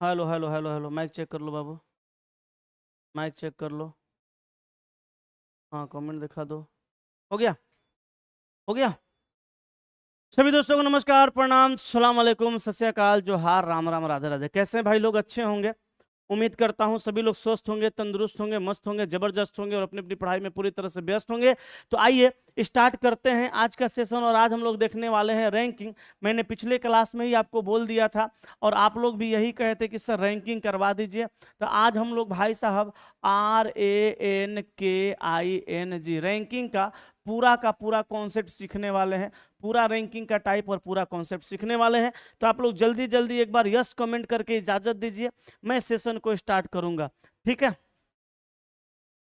Hello hello hello hello, mic check कर लो बाबू, mic check कर लो। हाँ, कमेंट दिखा दो। हो गया? हो गया? सभी दोस्तों को नमस्कार, प्रणाम, सलाम अलैकुम, सत श्री अकाल, जोहार, राम राम, राधे राधे। कैसे हैं भाई लोग? अच्छे होंगे। उम्मीद करता हूं सभी लोग स्वस्थ होंगे, तंदुरुस्त होंगे, मस्त होंगे, जबरदस्त होंगे और अपनी अपनी पढ़ाई में पूरी तरह से व्यस्त होंगे। तो आइए स्टार्ट करते हैं आज का सेशन। और आज हम लोग देखने वाले हैं रैंकिंग। मैंने पिछले क्लास में ही आपको बोल दिया था और आप लोग भी यही कहे थे कि सर रैंकिंग करवा दीजिए। तो आज हम लोग भाई साहब RANKING रैंकिंग का पूरा कॉन्सेप्ट सीखने वाले हैं। पूरा रैंकिंग का टाइप और पूरा कॉन्सेप्ट सीखने वाले हैं। तो आप लोग जल्दी जल्दी एक बार यस कमेंट करके इजाजत दीजिए, मैं सेशन को स्टार्ट करूंगा। ठीक है?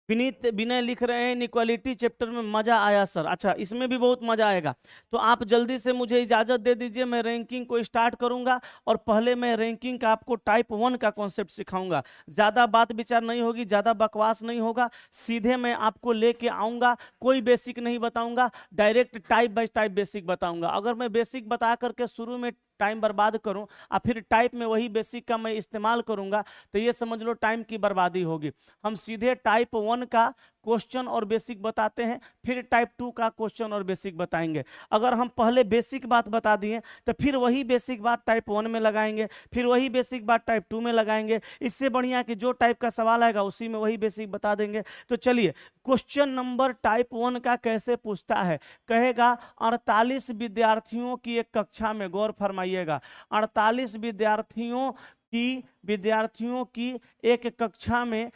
विनीत विनय लिख रहे हैं इनइक्वालिटी चैप्टर में मजा आया सर। अच्छा, इसमें भी बहुत मजा आएगा। तो आप जल्दी से मुझे इजाजत दे दीजिए, मैं रैंकिंग को स्टार्ट करूंगा। और पहले मैं रैंकिंग का आपको टाइप 1 का कॉन्सेप्ट सिखाऊंगा। ज्यादा बात विचार नहीं होगी, ज्यादा बकवास नहीं होगा, सीधे मैं आपको लेके आऊंगा। कोई बेसिक नहीं बताऊंगा, direct type bye type basic बताऊंगा। अगर मैं बेसिक बता करके शुरू में टाइम बर्बाद करूं और फिर टाइप में वही बेसिक का मैं इस्तेमाल करूंगा, तो ये समझ लो टाइम की बर्बादी होगी। हम सीधे टाइप 1 का क्वेश्चन और बेसिक बताते हैं, फिर टाइप 2 का क्वेश्चन और बेसिक बताएंगे। अगर हम पहले बेसिक बात बता दिए तो फिर वही बेसिक बात टाइप 1 में लगाएंगे, फिर वही बेसिक बात टाइप 2 में लगाएंगे। इससे बढ़िया कि जो टाइप का सवाल आएगा उसी में वही बेसिक बता देंगे। तो चलिए, क्वेश्चन नंबर टाइप 1 का कैसे पूछता है? कहेगा 48 विद्यार्थियों की एक कक्षा में, गौर फरमाइएगा, 48 विद्यार्थियों की एक कक्षा में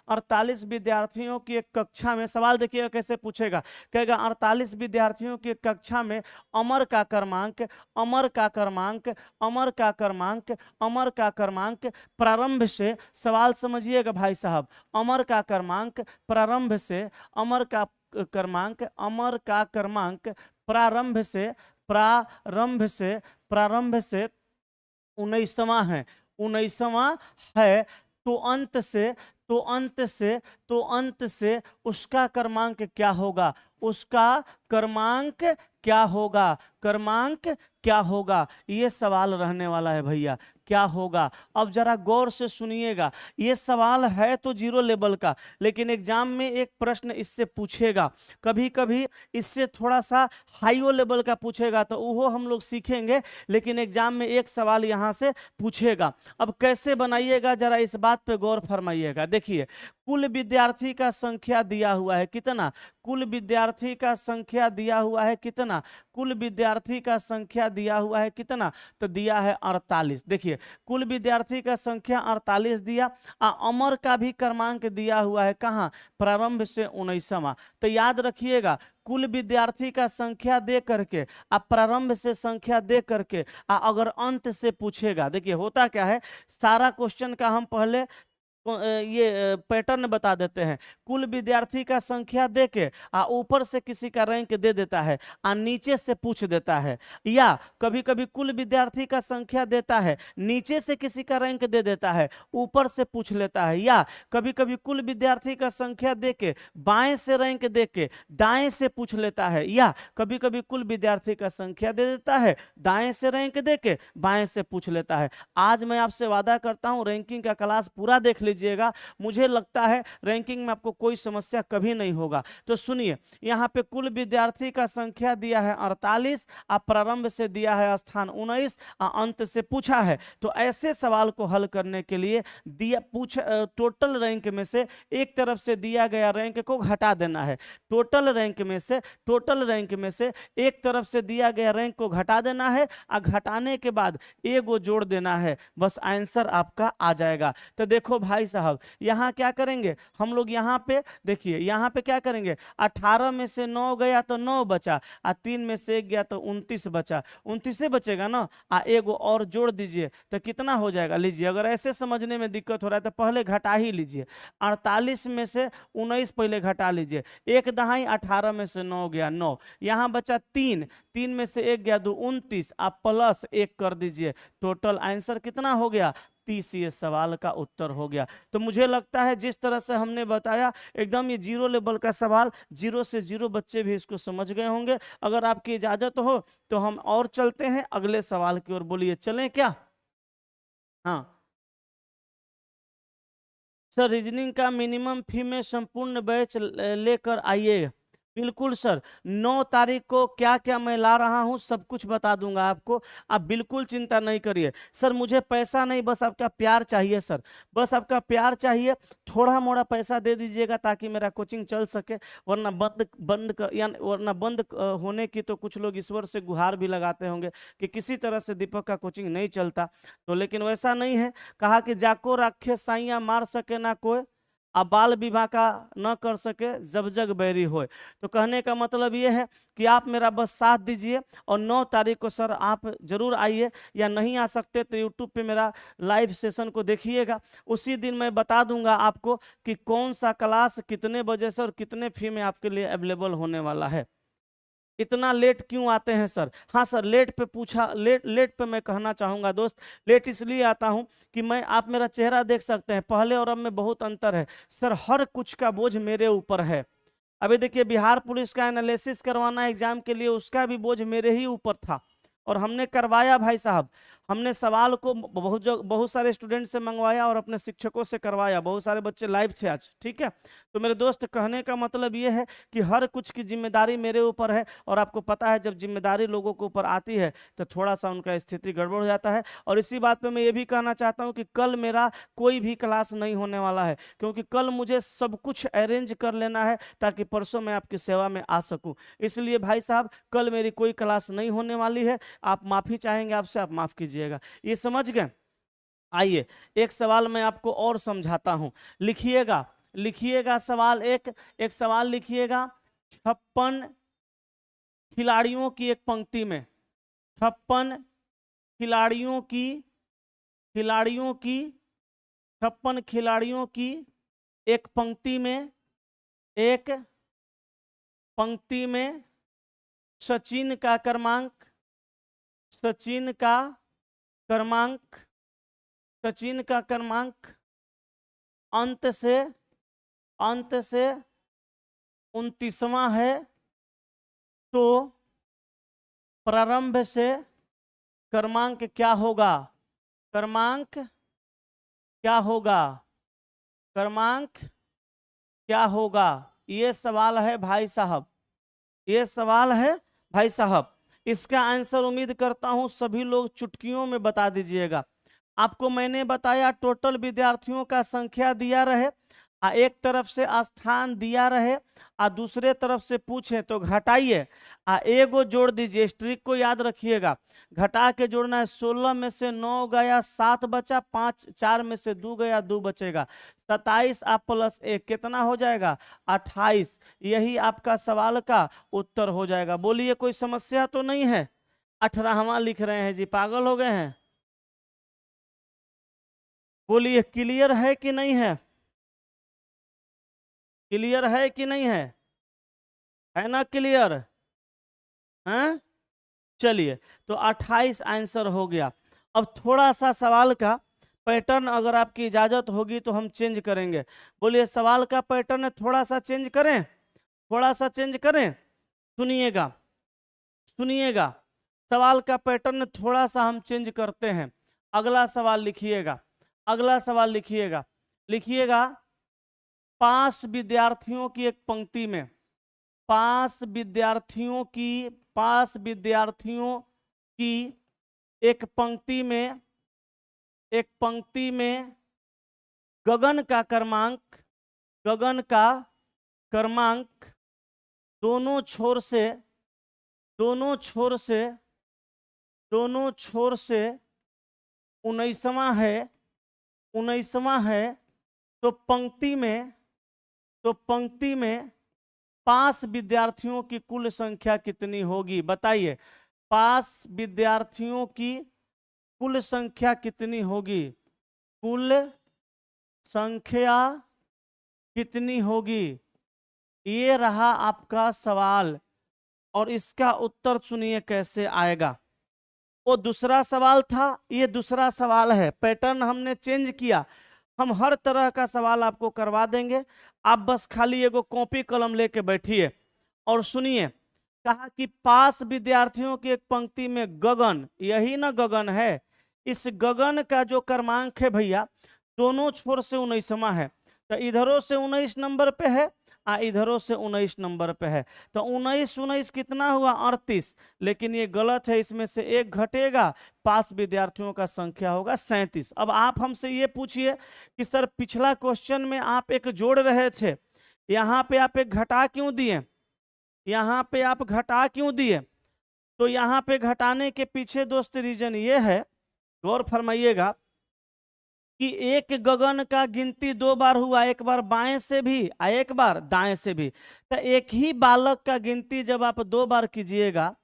48 विद्यार्थियों की एक कक्षा में, सवाल देखिएगा कैसे पूछेगा। कहेगा 48 विद्यार्थियों की एक कक्षा में अमर का क्रमांक, अमर का क्रमांक, अमर का क्रमांक, अमर का क्रमांक प्रारंभ से, सवाल समझिएगा भाई साहब, अमर का क्रमांक प्रारंभ से, अमर का क्रमांक, अमर का क्रमांक प्रारंभ से 19वां है, 19वां है। तो अंत से तो अंत से तो अंत से उसका क्रमांक क्या होगा? उसका क्रमांक क्या होगा? क्रमांक क्या होगा? ये सवाल रहने वाला है भैया, क्या होगा? अब जरा गौर से सुनिएगा। ये सवाल है तो जीरो लेवल का, लेकिन एग्जाम में एक प्रश्न इससे पूछेगा। कभी कभी इससे थोड़ा सा हाईओ लेवल का पूछेगा, तो वो हम लोग सीखेंगे। लेकिन एग्जाम में एक सवाल यहां से पूछेगा। अब कैसे बनाइएगा, जरा इस बात पे गौर फरमाइएगा। देखिए, कुल विद्यार्थी का संख्या दिया हुआ है कितना? कुल विद्यार्थी का संख्या दिया हुआ है कितना? कुल विद्यार्थी का संख्या दिया हुआ है कितना? तो दिया है 48। देखिए, कुल विद्यार्थी का संख्या 48 दिया। अमर का भी क्रमांक दिया हुआ है, कहाँ? प्रारंभ से 19वां। तो याद रखिएगा, कुल विद्यार्थी का संख्या दे करके, आप प्रारंभ से संख्या दे करके, अगर अंत से पूछेगा, देखिए होता क्या है, सारा क्वेश्चन का हम पहले ये पैटर्न बता देते हैं। कुल विद्यार्थी का संख्या दे के ऊपर से किसी का रैंक दे देता है, नीचे से पूछ देता है। या कभी कभी कुल विद्यार्थी का संख्या देता है, नीचे से किसी का रैंक दे देता है, ऊपर से पूछ लेता है। या कभी कभी कुल विद्यार्थी का संख्या दे के बाएं से रैंक दे के दाएं से पूछ लेता है। या कभी कभी कुल विद्यार्थी का संख्या दे देता है, दाएं से रैंक दे के बाएं से पूछ लेता है। आज मैं आपसे वादा करता हूं, रैंकिंग का क्लास पूरा देख लीजिएगा। मुझे लगता है रैंकिंग में आपको कोई समस्या कभी नहीं होगा। तो सुनिए, यहाँ पे कुल विद्यार्थी का संख्या दिया है 48, प्रारंभ से दिया है स्थान 19, अंत से पूछा है। तो ऐसे सवाल को हल करने के लिए टोटल रैंक में से एक तरफ से दिया गया रैंक को घटा देना है। टोटल रैंक में से एक तरफ से दिया गया रैंक को घटा देना है, और घटाने के बाद एगो जोड़ देना है, बस आंसर आपका आ जाएगा। तो देखो भाई साहब, यहाँ क्या करेंगे हम लोग? यहाँ पे देखिए, यहाँ पे क्या करेंगे, 18 में से 9 गया तो 9 बचा, 3 में से 1 गया तो 29 बचा। 29 से बचेगा ना, एगो और जोड़ दीजिए तो कितना हो जाएगा? लीजिए, अगर ऐसे समझने में दिक्कत हो रहा है तो पहले घटा ही लीजिए। 48 में से 19 पहले घटा लीजिए, एक दहाई 18 में से 9 गया 9, यहाँ बचा 3, 3 में से 1 गया 2, 29, आप प्लस 1 कर दीजिए। टोटल आंसर कितना हो गया? 30। ये सवाल का उत्तर हो गया। तो मुझे लगता है जिस तरह से हमने बताया, एकदम ये जीरो लेवल का सवाल, 0 से 0 बच्चे भी इसको समझ गए होंगे। अगर आपकी इजाजत हो तो हम और चलते हैं अगले सवाल की ओर। बोलिए, चलें क्या? हाँ सर, रीजनिंग का मिनिमम फी में संपूर्ण बैच लेकर आइए। बिल्कुल सर, 9 तारीख को क्या क्या मैं ला रहा हूँ सब कुछ बता दूंगा आपको। आप बिल्कुल चिंता नहीं करिए सर, मुझे पैसा नहीं, बस आपका प्यार चाहिए सर, बस आपका प्यार चाहिए। थोड़ा मोड़ा पैसा दे दीजिएगा ताकि मेरा कोचिंग चल सके, वरना बंद बंद कर, या वरना बंद होने की तो कुछ लोग ईश्वर से गुहार भी लगाते होंगे कि किसी तरह से दीपक का कोचिंग नहीं चलता। तो लेकिन वैसा नहीं है, कहा कि जाको राखे साइया मार सके ना कोई, आ बाल विवाह का न कर सके जब जग बैरी होए। तो कहने का मतलब ये है कि आप मेरा बस साथ दीजिए, और 9 तारीख को सर आप जरूर आइए, या नहीं आ सकते तो यूट्यूब पे मेरा लाइव सेशन को देखिएगा। उसी दिन मैं बता दूंगा आपको कि कौन सा क्लास कितने बजे से और कितने फी में आपके लिए अवेलेबल होने वाला है। इतना लेट क्यों आते हैं सर? हाँ सर, लेट पे पूछा, लेट लेट पे मैं कहना चाहूंगा दोस्त, लेट इसलिए आता हूं कि मैं, आप मेरा चेहरा देख सकते हैं, पहले और अब में बहुत अंतर है सर, हर कुछ का बोझ मेरे ऊपर है। अभी देखिए, बिहार पुलिस का एनालिसिस करवाना एग्जाम के लिए, उसका भी बोझ मेरे ही ऊपर था, और हमने करवाया भाई साहब। हमने सवाल को बहुत सारे स्टूडेंट से मंगवाया और अपने शिक्षकों से करवाया, बहुत सारे बच्चे लाइव थे आज, ठीक है। तो मेरे दोस्त, कहने का मतलब ये है कि हर कुछ की जिम्मेदारी मेरे ऊपर है, और आपको पता है जब जिम्मेदारी लोगों के ऊपर आती है तो थोड़ा सा उनका स्थिति गड़बड़ हो जाता है। और इसी बात पे मैं ये भी कहना चाहता हूँ कि कल मेरा कोई भी क्लास नहीं होने वाला है, क्योंकि कल मुझे सब कुछ अरेंज कर लेना है ताकि परसों मैं आपकी सेवा में आ सकूं। इसलिए भाई साहब, कल मेरी कोई क्लास नहीं होने वाली है। आप माफी चाहेंगे आपसे, आप माफ कीजिएगा, ये समझ गए। आइए, एक सवाल मैं आपको और समझाता हूं, लिखिएगा, लिखिएगा सवाल, एक एक सवाल लिखिएगा। 56 खिलाड़ियों की एक पंक्ति में, 56 खिलाड़ियों की, खिलाड़ियों की 56 खिलाड़ियों की एक पंक्ति में, एक पंक्ति में सचिन का क्रमांक, सचिन का क्रमांक, सचिन का क्रमांक अंत से, अंत से 29वां है, तो प्रारंभ से क्रमांक क्या होगा? क्रमांक क्या होगा? क्रमांक क्या होगा? ये सवाल है भाई साहब, ये सवाल है भाई साहब। इसका आंसर उम्मीद करता हूं सभी लोग चुटकियों में बता दीजिएगा। आपको मैंने बताया टोटल विद्यार्थियों का संख्या दिया रहे, एक तरफ से स्थान दिया रहे, दूसरे तरफ से पूछे तो घटाइए, एगो जोड़ दीजिए। स्ट्रिक को याद रखिएगा, घटा के जोड़ना है। 16 में से 9 गया, 7 बचा, 5, 4 में से 2 गया, 2 बचेगा। 27 आप प्लस 1 कितना हो जाएगा? 28। यही आपका सवाल का उत्तर हो जाएगा। बोलिए, कोई समस्या तो नहीं है? 18वां लिख रहे हैं जी, पागल हो गए हैं? बोलिए, क्लियर है कि नहीं है? क्लियर है कि नहीं है ना क्लियर? हैं? चलिए, तो 28 आंसर हो गया। अब थोड़ा सा सवाल का पैटर्न अगर आपकी इजाजत होगी तो हम चेंज करेंगे। बोलिए, सवाल का पैटर्न थोड़ा सा चेंज करें, थोड़ा सा चेंज करें। सुनिएगा, सुनिएगा, सवाल का पैटर्न थोड़ा सा हम चेंज करते हैं। अगला सवाल लिखिएगा, अगला सवाल लिखिएगा, लिखिएगा। 5 विद्यार्थियों की एक पंक्ति में, 5 विद्यार्थियों की, 5 विद्यार्थियों की एक पंक्ति में, एक पंक्ति में गगन का क्रमांक, गगन का क्रमांक दोनों छोर से, दोनों छोर से, दोनों छोर से 19वां है, 19वां है। तो पंक्ति में, तो पंक्ति में 5 विद्यार्थियों की कुल संख्या कितनी होगी? बताइए, 5 विद्यार्थियों की कुल संख्या कितनी होगी? कुल संख्या कितनी होगी? ये रहा आपका सवाल, और इसका उत्तर सुनिए कैसे आएगा। वो दूसरा सवाल था, ये दूसरा सवाल है। पैटर्न हमने चेंज किया, हम हर तरह का सवाल आपको करवा देंगे। आप बस खाली एगो कॉपी कलम लेके बैठिए और सुनिए। कहा कि 5 विद्यार्थियों की एक पंक्ति में गगन, यही ना गगन है, इस गगन का जो क्रमांक है भैया दोनों छोर से 19वां है, तो इधरों से 19 नंबर पे है इधरों से 19 नंबर पे है, तो 19 19 कितना हुआ 38। लेकिन ये गलत है, इसमें से एक घटेगा, पास विद्यार्थियों का संख्या होगा 37। अब आप हमसे ये पूछिए कि सर पिछला क्वेश्चन में आप एक जोड़ रहे थे, यहाँ पे आप एक घटा क्यों दिए, यहाँ पे आप घटा क्यों दिए? तो यहाँ पे घटाने के पीछे दोस्त रीजन ये है, गौर फरमाइएगा कि एक गगन का गिनती 2 बार हुआ, एक बार बाएं से भी एक बार दाएं से भी। तो एक ही बालक का गिनती जब आप 2 बार कीजिएगा,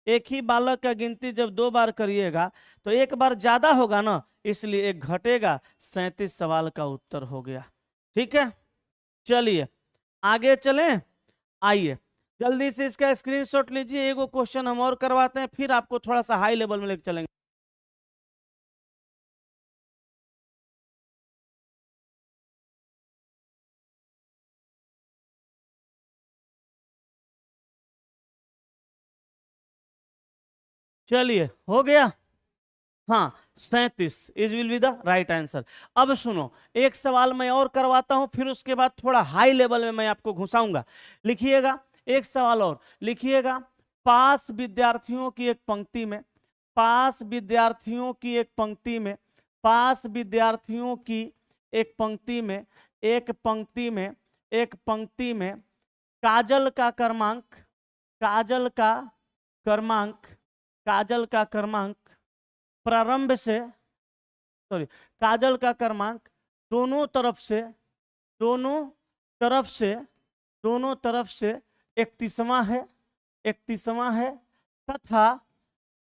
एक ही बालक का गिनती जब 2 बार करिएगा तो एक बार ज्यादा होगा ना, इसलिए एक घटेगा। 37 सवाल का उत्तर हो गया। ठीक है, चलिए आगे चलें। आइए जल्दी से इसका स्क्रीनशॉट लीजिए, एगो क्वेश्चन हम और करवाते हैं, फिर आपको थोड़ा सा हाई लेवल में लेकर चलेंगे। चलिए हो गया, हाँ 37 is will be the right answer. अब सुनो, एक सवाल मैं और करवाता हूं, फिर उसके बाद थोड़ा हाई लेवल में मैं आपको घुसाऊंगा। लिखिएगा एक सवाल और, लिखिएगा पास विद्यार्थियों की एक पंक्ति में, पास विद्यार्थियों की एक पंक्ति में, पास विद्यार्थियों की एक पंक्ति में, एक पंक्ति में, एक पंक्ति में काजल का क्रमांक, काजल का क्रमांक, काजल का क्रमांक प्रारंभ से काजल का क्रमांक दोनों तरफ से, दोनों तरफ से, दोनों तरफ से 31वां है, 31वां है, तथा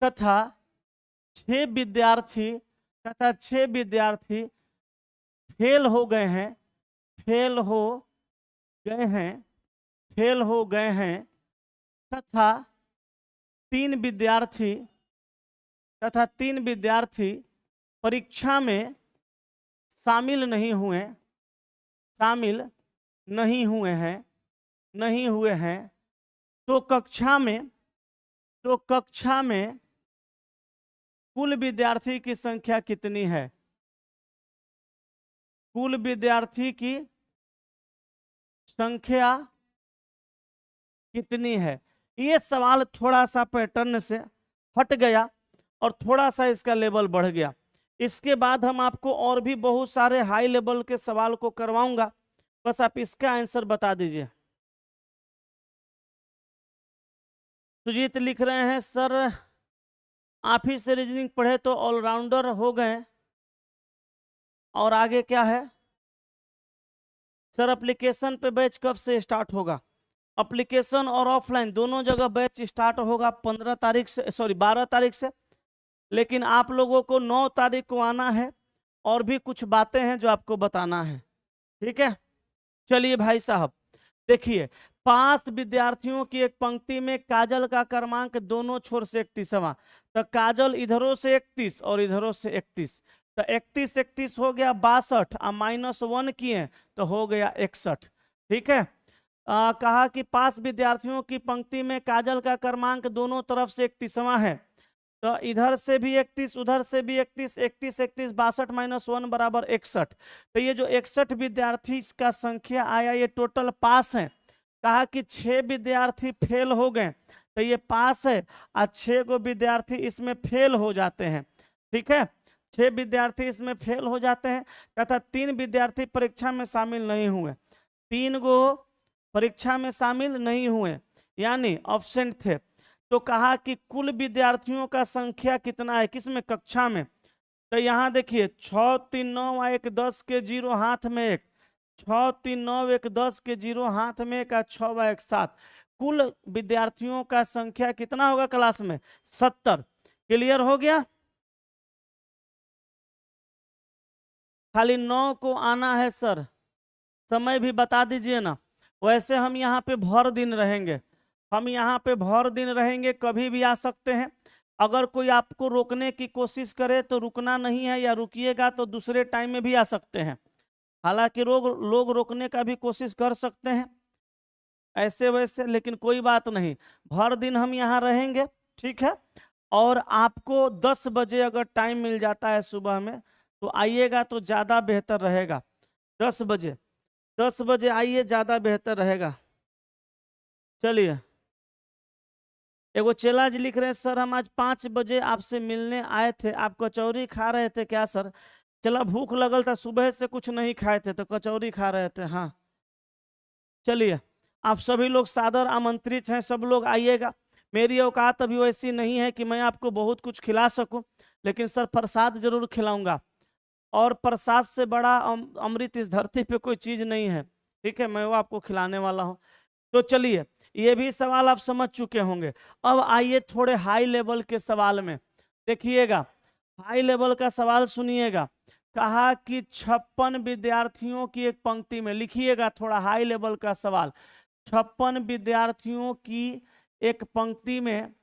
तथा 6 विद्यार्थी, तथा 6 विद्यार्थी फेल हो गए हैं, फेल हो गए हैं, फेल हो गए हैं, तथा 3 विद्यार्थी, तथा 3 विद्यार्थी परीक्षा में शामिल नहीं हुए, शामिल नहीं हुए हैं, नहीं हुए हैं, तो कक्षा में, तो कक्षा में कुल विद्यार्थी की संख्या कितनी है? कुल विद्यार्थी की संख्या कितनी है? ये सवाल थोड़ा सा पैटर्न से हट गया और थोड़ा सा इसका लेवल बढ़ गया। इसके बाद हम आपको और भी बहुत सारे हाई लेवल के सवाल को करवाऊंगा, बस आप इसका आंसर बता दीजिए। सुजीत लिख रहे हैं सर आप ही से रीजनिंग पढ़े तो ऑलराउंडर हो गए, और आगे क्या है? सर एप्लीकेशन पे बैच कब से स्टार्ट होगा? एप्लीकेशन और ऑफलाइन दोनों जगह बैच स्टार्ट होगा 15 तारीख से, सॉरी 12 तारीख से, लेकिन आप लोगों को 9 तारीख को आना है, और भी कुछ बातें हैं जो आपको बताना है। ठीक है, चलिए भाई साहब देखिए, 5 विद्यार्थियों की एक पंक्ति में काजल का क्रमांक दोनों छोर से 31वां, तो काजल इधरों से 31 और इधरों से 31, तो 31 31 हो गया 62, -1 किए तो हो गया 61। ठीक है, कहा कि 5 विद्यार्थियों की पंक्ति में काजल का क्रमांक दोनों तरफ से 31वां है, तो इधर से भी 31 उधर से भी 31, 31 31 62 -1 बराबर 61। तो ये जो 61 विद्यार्थी का संख्या आया ये टोटल पास है। कहा कि 6 विद्यार्थी फेल हो गए, तो ये पास है, और 6 को विद्यार्थी इसमें फेल हो जाते हैं। ठीक है, 6 विद्यार्थी इसमें फेल हो जाते हैं, तथा 3 विद्यार्थी परीक्षा में शामिल नहीं हुए, 3 को परीक्षा में शामिल नहीं हुए यानी ऑब्सेंट थे। तो कहा कि कुल विद्यार्थियों का संख्या कितना है, किसमें? कक्षा में। तो यहाँ देखिए 6 3 9 1 10 के 0 हाथ में 1, 6 3 9 1 10 के 0 हाथ में 1, 6 1 7, कुल विद्यार्थियों का संख्या कितना होगा क्लास में? 70। क्लियर हो गया? खाली 9 को आना है सर, समय भी बता दीजिए ना। वैसे हम यहाँ पे भर दिन रहेंगे, हम यहाँ पे भर दिन रहेंगे, कभी भी आ सकते हैं। अगर कोई आपको रोकने की कोशिश करे तो रुकना नहीं है, या रुकिएगा तो दूसरे टाइम में भी आ सकते हैं। हालांकि लोग रोकने का भी कोशिश कर सकते हैं ऐसे वैसे, लेकिन कोई बात नहीं, भर दिन हम यहाँ रहेंगे। ठीक है, और आपको 10 बजे अगर टाइम मिल जाता है सुबह में तो आइएगा तो ज़्यादा बेहतर रहेगा। 10 बजे, 10 बजे आइए, ज़्यादा बेहतर रहेगा। चलिए, एगो चेला जी लिख रहे हैं, सर हम आज 5 बजे आपसे मिलने आए थे, आप कचौरी खा रहे थे क्या सर? चला, भूख लगल था, सुबह से कुछ नहीं खाए थे तो कचौरी खा रहे थे। हाँ, चलिए, आप सभी लोग सादर आमंत्रित हैं, सब लोग आइएगा। मेरी औकात अभी वैसी नहीं है कि मैं आपको बहुत कुछ खिला सकूं, लेकिन सर प्रसाद जरूर खिलाऊंगा, और प्रसाद से बड़ा अमृत इस धरती पे कोई चीज नहीं है। ठीक है, मैं वो आपको खिलाने वाला हूँ। तो चलिए, ये भी सवाल आप समझ चुके होंगे। अब आइए थोड़े हाई लेवल के सवाल में, देखिएगा, हाई लेवल का सवाल सुनिएगा। कहा कि 56 विद्यार्थियों की एक पंक्ति में, लिखिएगा थोड़ा हाई लेवल का सवाल। 56 विद्यार्थियों की एक पंक्ति में,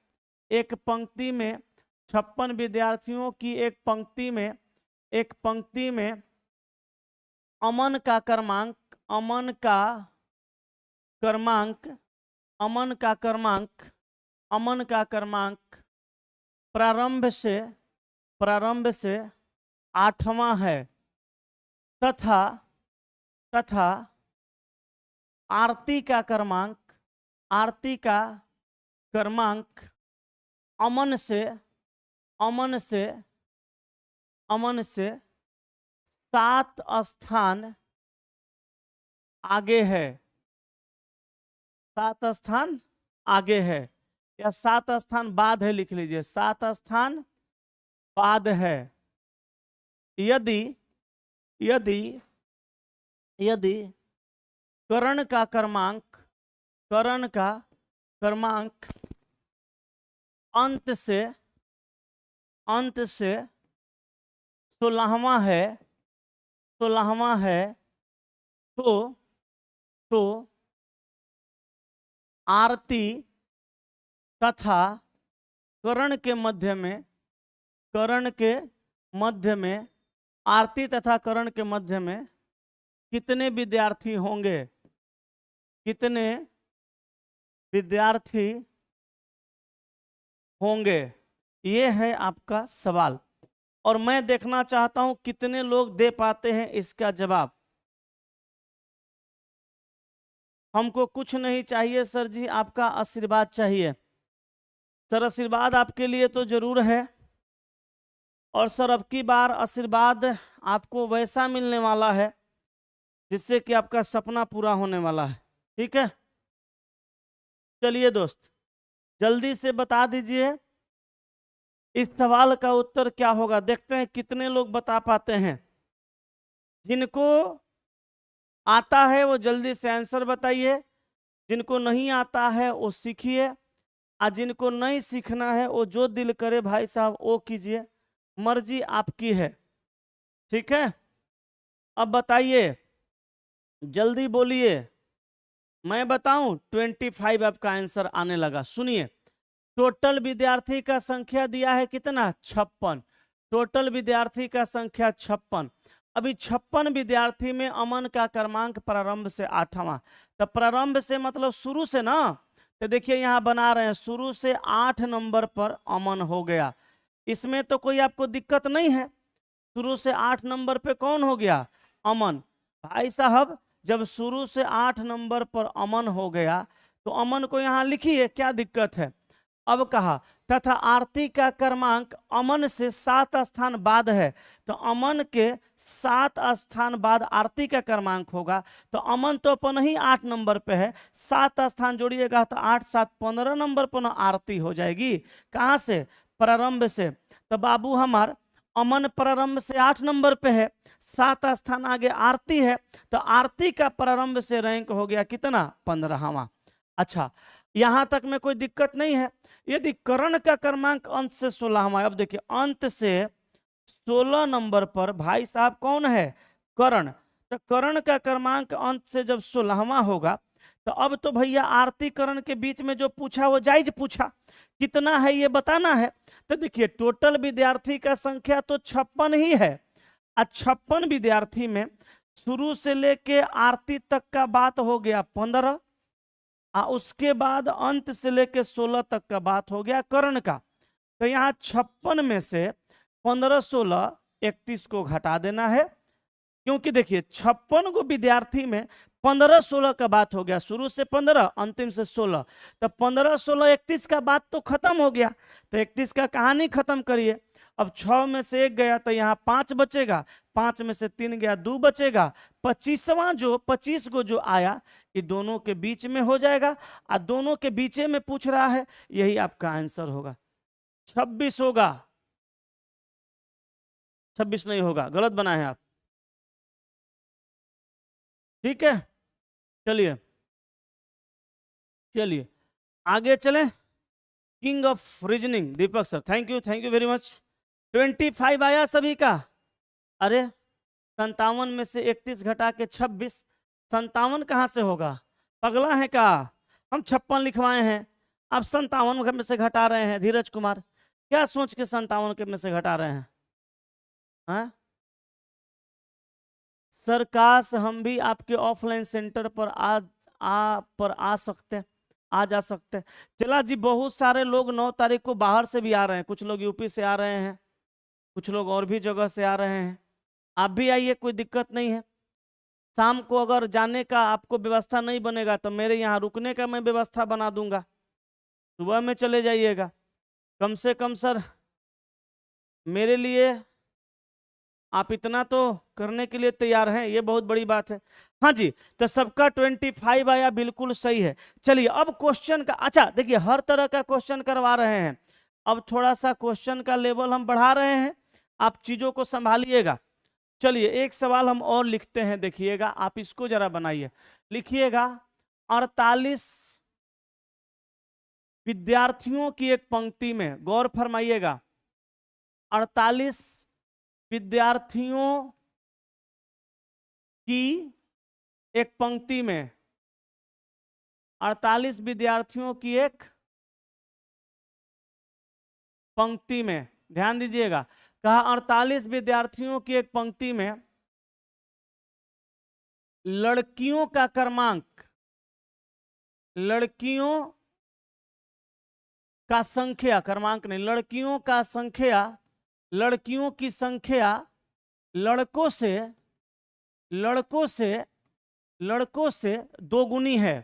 एक पंक्ति में 56 विद्यार्थियों की एक पंक्ति में, एक पंक्ति में अमन का क्रमांक, अमन का क्रमांक, अमन का क्रमांक, अमन का क्रमांक प्रारंभ से 8वां है, तथा तथा आरती का क्रमांक, आरती का क्रमांक अमन से, अमन से, अमन से 7 स्थान आगे है, 7 स्थान आगे है, या 7 स्थान बाद है, लिख लीजिए 7 स्थान बाद है। यदि यदि यदि कर्ण का क्रमांक, कर्ण का क्रमांक अंत से 16वां है, 16वां है, तो आरती तथा कर्ण के मध्य में, कर्ण के मध्य में, आरती तथा कर्ण के मध्य में कितने विद्यार्थी होंगे? कितने विद्यार्थी होंगे? ये है आपका सवाल, और मैं देखना चाहता हूं कितने लोग दे पाते हैं इसका जवाब। हमको कुछ नहीं चाहिए सर जी, आपका आशीर्वाद चाहिए। सर आशीर्वाद आपके लिए तो जरूर है, और सर अब की बार आशीर्वाद आपको वैसा मिलने वाला है जिससे कि आपका सपना पूरा होने वाला है। ठीक है, चलिए दोस्त, जल्दी से बता दीजिए इस सवाल का उत्तर क्या होगा। देखते हैं कितने लोग बता पाते हैं। जिनको आता है वो जल्दी से आंसर बताइए, जिनको नहीं आता है वो सीखिए, और जिनको नहीं सीखना है वो जो दिल करे भाई साहब वो कीजिए, मर्जी आपकी है। ठीक है, अब बताइए, जल्दी बोलिए, मैं बताऊं। 25 आपका आंसर आने लगा। सुनिए, टोटल विद्यार्थी का संख्या दिया है कितना? 56। टोटल विद्यार्थी का संख्या 56। अभी 56 विद्यार्थी में अमन का क्रमांक प्रारंभ से 8वां, तो प्रारंभ से मतलब शुरू से ना, तो देखिए यहाँ बना रहे हैं, शुरू से 8 नंबर पर अमन हो गया। इसमें तो कोई आपको दिक्कत नहीं है, शुरू से 8 नंबर पे कौन हो गया? अमन। भाई साहब, जब शुरू से 8 नंबर पर अमन हो गया तो अमन को यहाँ लिखिए, क्या दिक्कत है? अब कहा तथा आरती का क्रमांक अमन से 7 स्थान बाद है, तो अमन के 7 स्थान बाद आरती का क्रमांक होगा, तो अमन तो अपन ही 8 नंबर पे है, 7 स्थान जोड़िएगा तो 8 7 15 नंबर पर ना आरती हो जाएगी। कहाँ से? प्रारंभ से। तो बाबू हमार अमन प्रारंभ से 8 नंबर पे है, 7 स्थान आगे आरती है, तो आरती का प्रारंभ से रैंक हो गया कितना? 15वां। अच्छा, यहां तक में कोई दिक्कत नहीं है। यदि कर्ण का क्रमांक अंत से 16वां, अब देखिए अंत से 16 नंबर पर भाई साहब कौन है? कर्ण। तो कर्ण का क्रमांक अंत से जब 16वां होगा, तो अब तो भैया आरती कर्ण के बीच में जो पूछा वो जायज पूछा, कितना है ये बताना है। तो देखिए टोटल विद्यार्थी का संख्या तो 56 ही है, और 56 विद्यार्थी में शुरू से लेके आरती तक का बात हो गया 15, उसके बाद अंत से लेके 16 तक का बात हो गया कर्ण का। तो यहाँ 56 में से 15, 16, 31 को घटा देना है, क्योंकि देखिए 56 को विद्यार्थी में 15, 16 का बात हो गया, शुरू से 15 अंतिम से 16, तो 15, 16, 31 का बात तो खत्म हो गया, तो 31 का कहानी खत्म करिए। अब 6 में से 1 गया तो यहाँ 5 बचेगा, 5 में से 3 गया 2 बचेगा, 25 को जो आया ये दोनों के बीच में हो जाएगा, और दोनों के बीच में पूछ रहा है, यही आपका आंसर होगा। 26 होगा, 26 नहीं होगा, गलत बनाए हैं आप। ठीक है, चलिए चलिए आगे चलें। King of reasoning Deepak sir, thank you very much. 25 आया सभी का। अरे 57 में से 31 घटा के 26, 57 कहाँ से होगा, पगला है क्या? हम 56 लिखवाए हैं, आप 57 में से घटा रहे हैं। धीरज कुमार, क्या सोच के 57 के में से घटा रहे हैं? हाँ सर, काश हम भी आपके ऑफलाइन सेंटर पर आ सकते, आ जा सकते। चला जी, बहुत सारे लोग 9 तारीख को बाहर से भी आ रहे हैं, कुछ लोग यूपी से आ रहे हैं, कुछ लोग और भी जगह से आ रहे हैं। आप भी आइए, कोई दिक्कत नहीं है। शाम को अगर जाने का आपको व्यवस्था नहीं बनेगा तो मेरे यहाँ रुकने का मैं व्यवस्था बना दूंगा, सुबह में चले जाइएगा। कम से कम सर मेरे लिए आप इतना तो करने के लिए तैयार हैं, ये बहुत बड़ी बात है। हाँ जी, तो सबका 25 आया, बिल्कुल सही है। चलिए अब क्वेश्चन का, अच्छा देखिए हर तरह का क्वेश्चन करवा रहे हैं, अब थोड़ा सा क्वेश्चन का लेवल हम बढ़ा रहे हैं, आप चीजों को संभालिएगा। चलिए एक सवाल हम और लिखते हैं, देखिएगा आप इसको जरा बनाइए, लिखिएगा 48 विद्यार्थियों की एक पंक्ति में, गौर फरमाइएगा, 48 विद्यार्थियों की एक पंक्ति में, 48 विद्यार्थियों की एक पंक्ति में, ध्यान दीजिएगा, कहा 48 विद्यार्थियों की एक पंक्ति में लड़कियों का क्रमांक, लड़कियों का संख्या, क्रमांक नहीं, लड़कियों का संख्या, लड़कियों की संख्या लड़कों से दोगुनी है,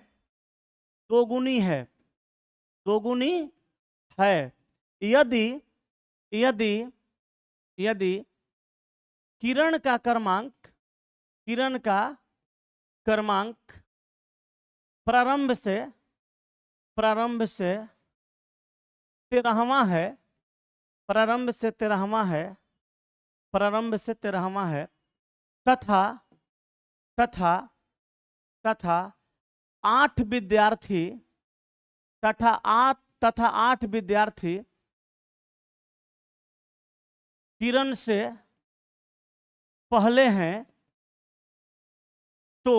दोगुनी है, दोगुनी है। यदि यदि यदि किरण का क्रमांक, किरण का क्रमांक प्रारंभ से 13वां है, प्रारंभ से 13वां है, प्रारंभ से 13वां है, तथा तथा तथा 8 विद्यार्थी, तथा 8 विद्यार्थी किरण से पहले हैं, तो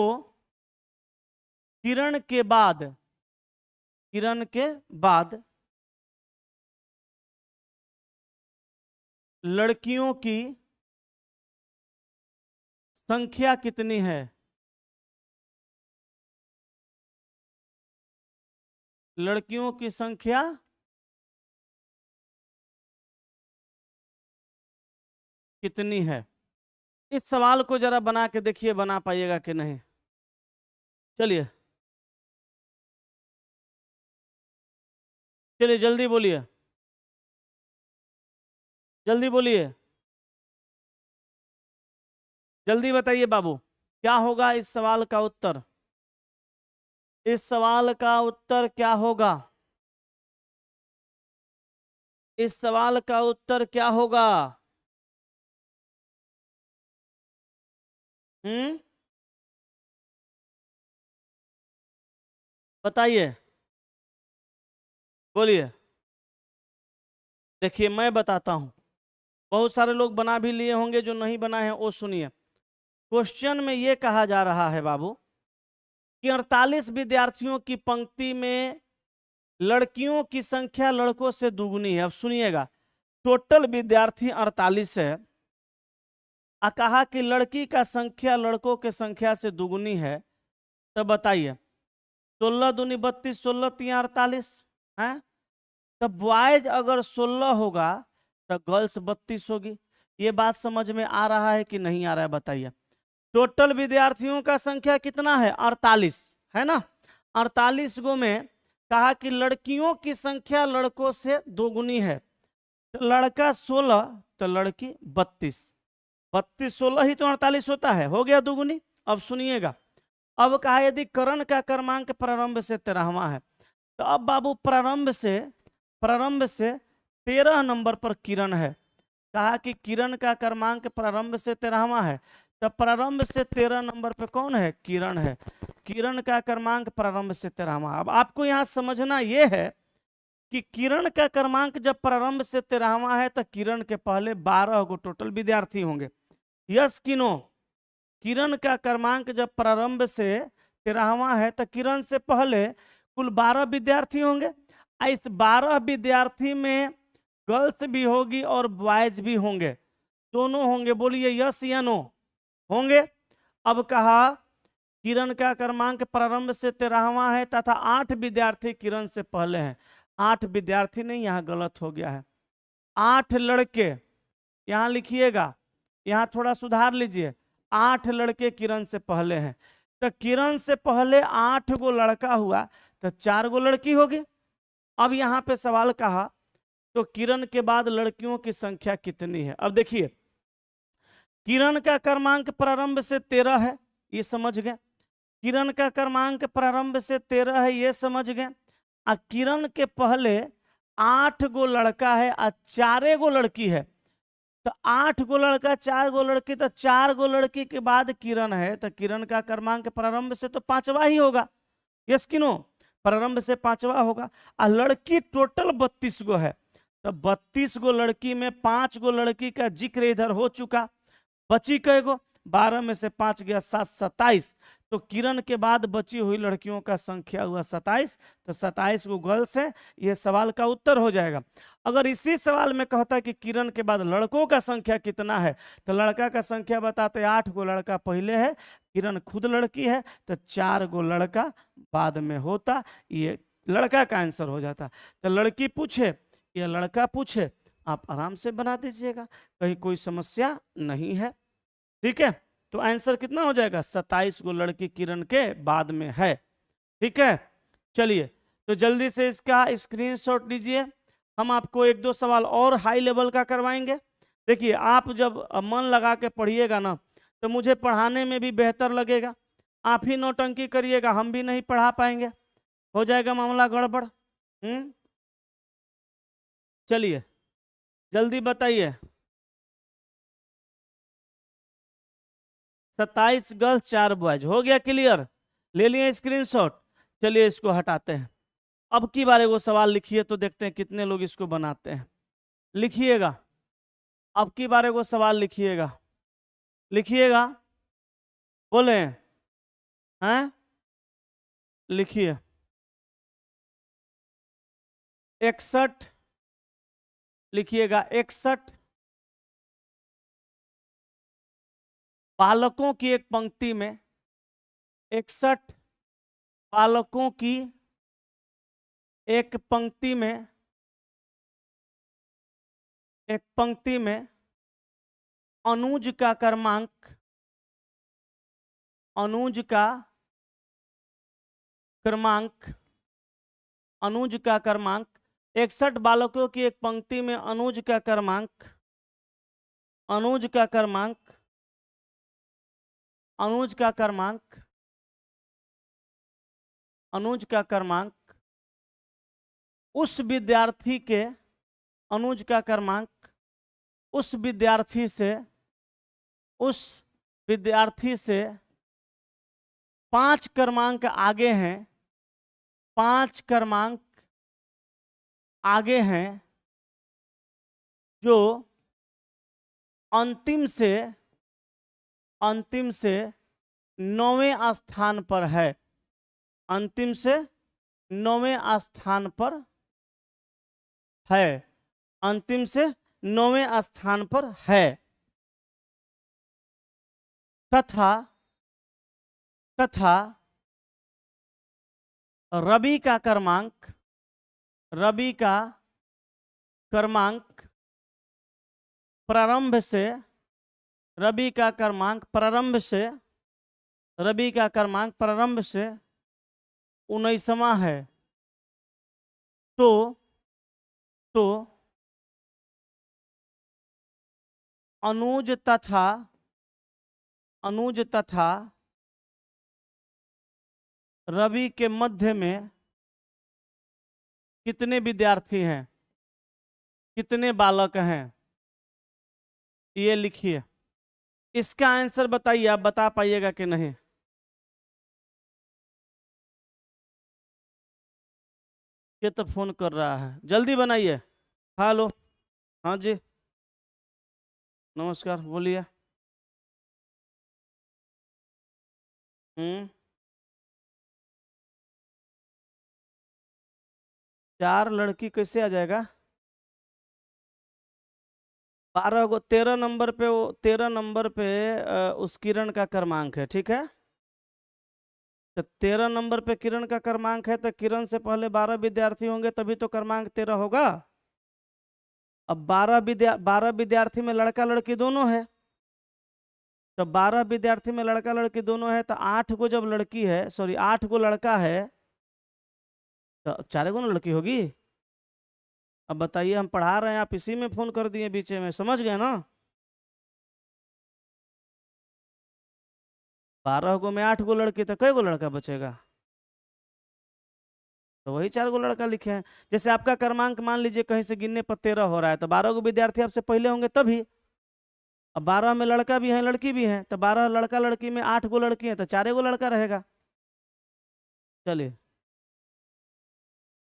किरण के बाद लड़कियों की संख्या कितनी है? लड़कियों की संख्या कितनी है? इस सवाल को जरा बना के देखिए, बना पाइएगा कि नहीं। चलिए चलिए जल्दी बोलिए, जल्दी बोलिए, जल्दी बताइए बाबू, क्या होगा इस सवाल का उत्तर? इस सवाल का उत्तर क्या होगा? इस सवाल का उत्तर क्या होगा? बताइए, बोलिए। देखिए मैं बताता हूं, बहुत सारे लोग बना भी लिए होंगे, जो नहीं बनाए हैं वो सुनिए। क्वेश्चन में ये कहा जा रहा है बाबू कि 48 विद्यार्थियों की पंक्ति में लड़कियों की संख्या लड़कों से दुगुनी है। अब सुनिएगा, टोटल विद्यार्थी 48 है, कहा कि लड़की का संख्या लड़कों के संख्या से दुगुनी है, तो बताइए 16 दूनी 32, 16 3 48 है, तो बॉयज अगर 16 होगा तो गर्ल्स 32 होगी। ये बात समझ में आ रहा है कि नहीं आ रहा है बताइए। टोटल विद्यार्थियों का संख्या कितना है? 48 है ना। 48 गो में कहा कि लड़कियों की संख्या लड़कों से दोगुनी है। तो लड़का 16 तो लड़की 32, 32 16 ही तो 48 होता है, हो गया दोगुनी। अब सुनिएगा, अब कहा यदि करण का क्रमांक प्रारंभ से 13वां है, तो अब बाबू प्रारंभ से 13 नंबर पर किरण है। कहा कि किरण का क्रमांक प्रारंभ से 13वां है, तो प्रारंभ से 13 नंबर पे कौन है? किरण है। किरण का क्रमांक प्रारंभ से 13वां। अब आपको यहां समझना यह है कि किरण का क्रमांक जब प्रारंभ से 13वां है तो किरण के पहले 12 गो टोटल विद्यार्थी होंगे। यस कि नो? किरण का क्रमांक जब प्रारंभ से 13वां है तो किरण से पहले कुल 12 विद्यार्थी होंगे। इस 12 विद्यार्थी में गर्ल्स भी होगी और बॉयज भी होंगे, दोनों होंगे। बोलिए यस या नो? होंगे। अब कहा किरण का क्रमांक प्रारंभ से 13वां है तथा 8 विद्यार्थी किरण से पहले हैं। 8 विद्यार्थी नहीं, यहाँ गलत हो गया है, 8 लड़के। यहाँ लिखिएगा, यहाँ थोड़ा सुधार लीजिए, 8 लड़के किरण से पहले हैं। तो किरण से पहले 8 गो लड़का हुआ तो 4 गो लड़की होगी। अब यहाँ पे सवाल कहा तो किरण के बाद लड़कियों की संख्या कितनी है? अब देखिए, किरण का क्रमांक प्रारंभ से 13 है, ये समझ गए। किरण का क्रमांक प्रारंभ से 13 है, ये समझ गए। किरण के पहले 8 गो लड़का है और 4 गो लड़की है। तो 8 गो लड़का 4 गो लड़की, तो 4 गो लड़की के बाद किरण है, तो किरण का क्रमांक प्रारंभ से तो 5वां ही होगा। यस कि नो? प्रारंभ से 5वां होगा। और लड़की टोटल 32 गो है, तो 32 गो लड़की में 5 गो लड़की का जिक्र इधर हो चुका। बची कै गो? 12 में से 5 गया 7, 27। तो किरण के बाद बची हुई लड़कियों का संख्या हुआ 27, तो 27 गो गर्ल्स है। ये सवाल का उत्तर हो जाएगा। अगर इसी सवाल में कहता कि किरण के बाद लड़कों का संख्या कितना है, तो लड़का का संख्या बताते 8 गो लड़का पहले है, किरण खुद लड़की है, तो 4 गो लड़का बाद में होता। ये लड़का का आंसर हो जाता। तो लड़की पूछे या लड़का पूछे, आप आराम से बना दीजिएगा, कहीं कोई समस्या नहीं है। ठीक है, तो आंसर कितना हो जाएगा? 27 गो लड़की किरण के बाद में है। ठीक है, चलिए तो जल्दी से इसका स्क्रीनशॉट लीजिए। हम आपको 1-2 सवाल और हाई लेवल का करवाएंगे। देखिए, आप जब मन लगा के पढ़िएगा ना, तो मुझे पढ़ाने में भी बेहतर लगेगा। आप ही नौटंकी करिएगा, हम भी नहीं पढ़ा पाएंगे, हो जाएगा मामला गड़बड़। चलिए जल्दी बताइए। 27 गर्ल्स 4 बॉयज, हो गया क्लियर? ले लिए स्क्रीनशॉट? चलिए इसको हटाते हैं। अब की बार वो सवाल लिखिए तो देखते हैं कितने लोग इसको बनाते हैं। लिखिएगा, अब की बार वो सवाल लिखिएगा, लिखिएगा, बोले हैं? लिखिए 61, लिखिएगा 61 बालकों की एक पंक्ति में, 61 बालकों की एक पंक्ति में, एक पंक्ति में अनुज का क्रमांक, अनुज का क्रमांक, अनुज का क्रमांक 61 बालकों की एक पंक्ति में अनुज का क्रमांक, अनुज का क्रमांक, अनुज का क्रमांक, अनुज का क्रमांक, उस विद्यार्थी के, अनुज का क्रमांक उस विद्यार्थी से, उस विद्यार्थी से 5 क्रमांक आगे हैं, 5 क्रमांक आगे हैं, जो अंतिम से 9वें स्थान पर है, अंतिम से 9वें स्थान पर है, अंतिम से 9वें स्थान पर है, तथा रवि का क्रमांक, रवि का क्रमांक प्रारंभ से रवि का क्रमांक प्रारंभ से रवि का क्रमांक प्रारंभ से 19वां है, तो अनुज तथा रवि के मध्य में कितने विद्यार्थी हैं, कितने बालक हैं, ये लिखिए। इसका आंसर बताइए, आप बता पाइएगा कि नहीं। ये तो फोन कर रहा है, जल्दी बनाइए। हेलो, हाँ जी, नमस्कार, बोलिए। 4 लड़की कैसे आ जाएगा? 12 को 13 नंबर पे, वो 13 नंबर पे उस किरण का क्रमांक है, ठीक है। तो 13 नंबर पे किरण का क्रमांक है, तो किरण से पहले 12 विद्यार्थी होंगे, तभी तो क्रमांक 13 होगा। अब 12 विद्यार्थी में लड़का लड़की दोनों है, तो 12 विद्यार्थी में लड़का लड़की दोनों है, तो 8 को जब लड़की है, सॉरी 8 को लड़का है, तो 4 को ना लड़की होगी। अब बताइए, हम पढ़ा रहे हैं, आप इसी में फोन कर दिए बीच में, समझ गए ना। 12 को में 8 को लड़की, तो कई को लड़का बचेगा? तो वही 4 को लड़का लिखे हैं। जैसे आपका क्रमांक मान लीजिए कहीं से गिनने पर 13 हो रहा है, तो 12 को विद्यार्थी आपसे पहले होंगे तभी। अब 12 में लड़का भी है लड़की भी है, तो 12 लड़का लड़की में 8 को लड़की है, तो 4 को लड़का रहेगा। चलिए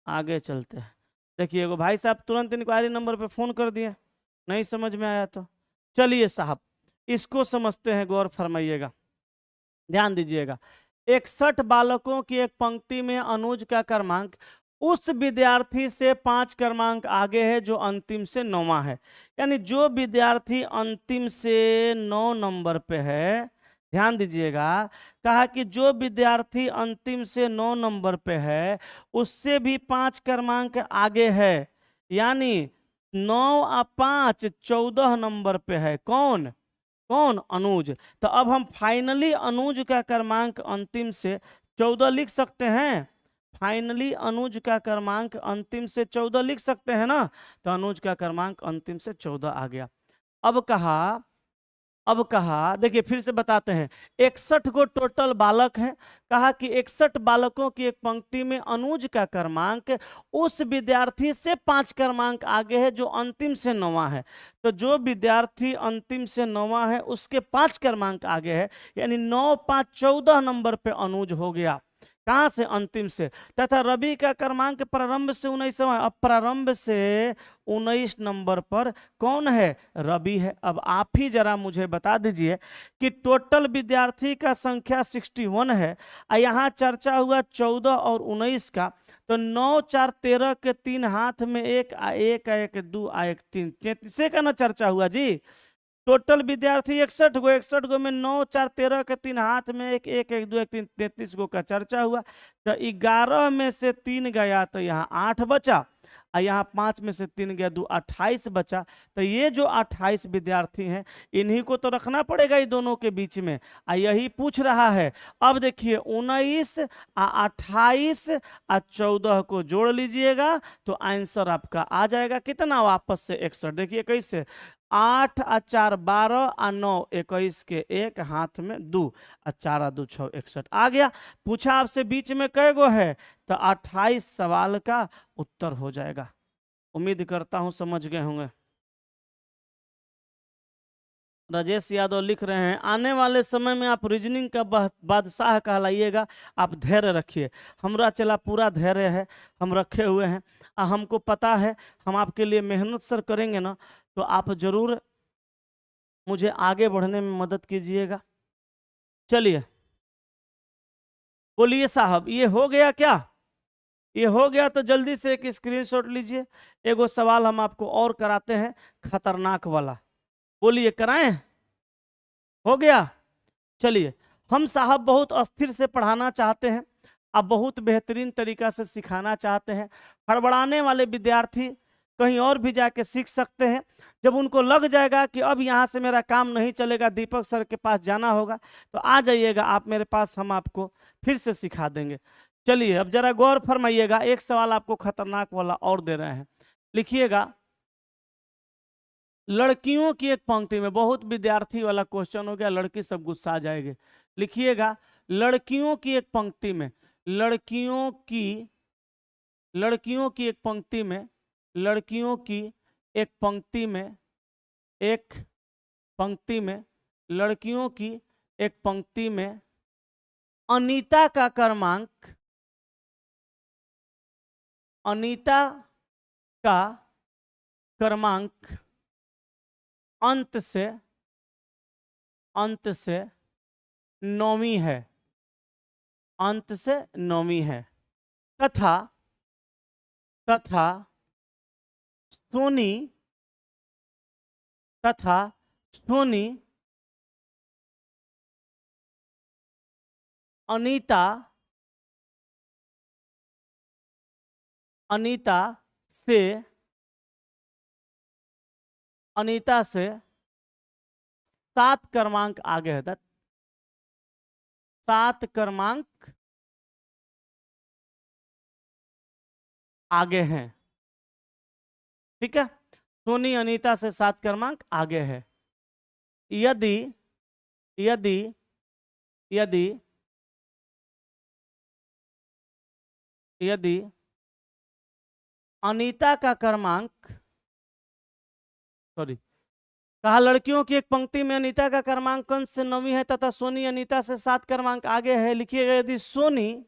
आगे चलते हैं। देखिए एगो भाई साहब तुरंत इंक्वायरी नंबर पे फोन कर दिए, नहीं समझ में आया तो। चलिए साहब, इसको समझते हैं, गौर फरमाइएगा, ध्यान दीजिएगा। 61 बालकों की एक पंक्ति में अनुज का क्रमांक उस विद्यार्थी से 5 क्रमांक आगे है जो अंतिम से 9वां है। यानी जो विद्यार्थी अंतिम से 9 नंबर पे है, ध्यान दीजिएगा, कहा कि जो विद्यार्थी अंतिम से 9 नंबर पे है उससे भी 5 क्रमांक आगे है, यानी 9 और 5 14 नंबर पे है। कौन? अनुज। तो अब हम फाइनली अनुज का क्रमांक अंतिम से 14 लिख सकते हैं। फाइनली अनुज का क्रमांक अंतिम से 14 लिख सकते हैं ना। तो अनुज का क्रमांक अंतिम से 14 आ गया। अब कहा देखिए फिर से बताते हैं, 61 को टोटल बालक हैं। कहा कि 61 बालकों की एक पंक्ति में अनुज का क्रमांक उस विद्यार्थी से 5 क्रमांक आगे है जो अंतिम से 9वां है। तो जो विद्यार्थी अंतिम से 9वां है उसके 5 क्रमांक आगे है, यानी 9 5 14 नंबर पे अनुज हो गया। कहां से? अंतिम से। तथा रवि का क्रमांक प्रारंभ से 19वां। अब प्रारंभ से 19 नंबर पर कौन है? रवि है। अब आप ही जरा मुझे बता दीजिए कि टोटल विद्यार्थी का संख्या 61 है, यहाँ चर्चा हुआ 14 और 19 का। तो 9 4 13 के 3 हाथ में 1 1 1 2 1 3 33 का ना चर्चा हुआ जी। टोटल विद्यार्थी 61 गो में 9 4 13 के 3 हाथ में 1 1 1 2 1 3 33 गो का चर्चा हुआ। तो 11 में से 3 गया तो यहाँ 8 बचा, और यहाँ 5 में से 3 गया 2 28 बचा। तो ये जो 28 विद्यार्थी हैं इन्हीं को तो रखना पड़ेगा ये दोनों के बीच में, यही पूछ रहा है। अब देखिए 19 28 और 14 को जोड़ लीजिएगा तो आंसर आपका आ जाएगा कितना? वापस से 61। देखिए कैसे, 8 और 4 12 और 9 21 के 1 हाथ में 2 और 4 और 2 6 61 आ गया। पूछा आपसे बीच में कै गो है? तो 28 सवाल का उत्तर हो जाएगा। उम्मीद करता हूं समझ गए होंगे। राजेश यादव लिख रहे हैं, आने वाले समय में आप रीजनिंग का बादशाह कहलाइएगा। आप धैर्य रखिए, हमरा चला पूरा धैर्य है, हम रखे हुए हैं। हमको पता है हम आपके लिए मेहनत सर करेंगे ना, तो आप जरूर मुझे आगे बढ़ने में मदद कीजिएगा। चलिए बोलिए साहब, ये हो गया क्या? ये हो गया तो जल्दी से एक स्क्रीनशॉट लीजिए। एगो सवाल हम आपको और कराते हैं, खतरनाक वाला। बोलिए, कराएं? हो गया? चलिए, हम साहब बहुत अस्थिर से पढ़ाना चाहते हैं, अब बहुत बेहतरीन तरीका से सिखाना चाहते हैं। हड़बड़ाने वाले विद्यार्थी कहीं और भी जाके सीख सकते हैं। जब उनको लग जाएगा कि अब यहाँ से मेरा काम नहीं चलेगा, दीपक सर के पास जाना होगा, तो आ जाइएगा आप मेरे पास, हम आपको फिर से सिखा देंगे। चलिए अब जरा गौर फरमाइएगा, एक सवाल आपको खतरनाक वाला और दे रहे हैं, लिखिएगा। लड़कियों की एक पंक्ति में, बहुत विद्यार्थी वाला क्वेश्चन हो गया, लड़की सब गुस्सा जाएगी। लिखिएगा, लड़कियों की एक पंक्ति में, लड़कियों की एक पंक्ति में, लड़कियों की एक पंक्ति में, एक पंक्ति में, लड़कियों की एक पंक्ति में अनीता का क्रमांक, अनीता का क्रमांक अंत से 9वीं है, अंत से 9वीं है, तथा सोनी अनीता से 7 क्रमांक आगे है, 7 क्रमांक आगे हैं। ठीक है, सोनी अनीता से 7 क्रमांक आगे है। यदि यदि यदि यदि अनीता का क्रमांक, सॉरी, कहा लड़कियों की एक पंक्ति में अनीता का क्रमांक अंश से 9वीं है तथा सोनी अनीता से 7 क्रमांक आगे है। लिखिएगा, यदि सोनी